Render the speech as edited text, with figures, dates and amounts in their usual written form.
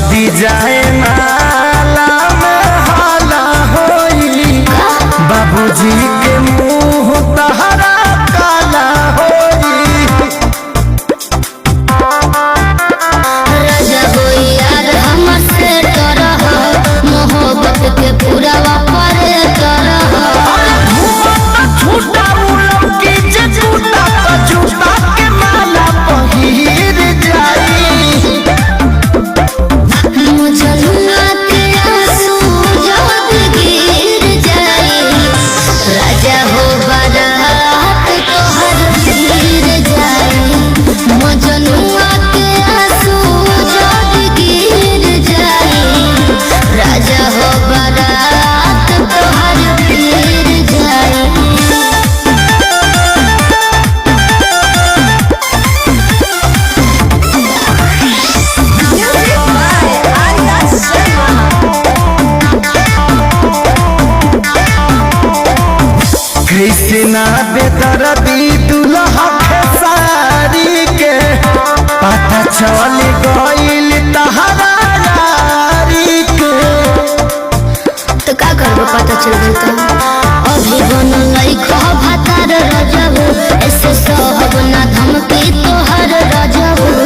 जदी जाए नाला में हाला होई बाबूजी के मुंह तहरा काला होई। राजा हो यार हमसे तरह मोहब्बत के पूरा वापर तरह झूठा उलम की जे झूठा का झूठा के माला पहिर जाई। मुझलुआ के आंसू जब गिर जाए राजा हो बारात तोहर गिर जाए। मुझलुआ के आंसू जब गिर जाए राजा हो बारात तोहर गिर जाए। कृष्णा बेदर्दी दुल्हा खेसारी के पता चल गइल तहरा यारी के। तो का करबो पता चल गई तो अभी बनल भातार रजब ऐसे सहब ना धमकी तोहर रजब।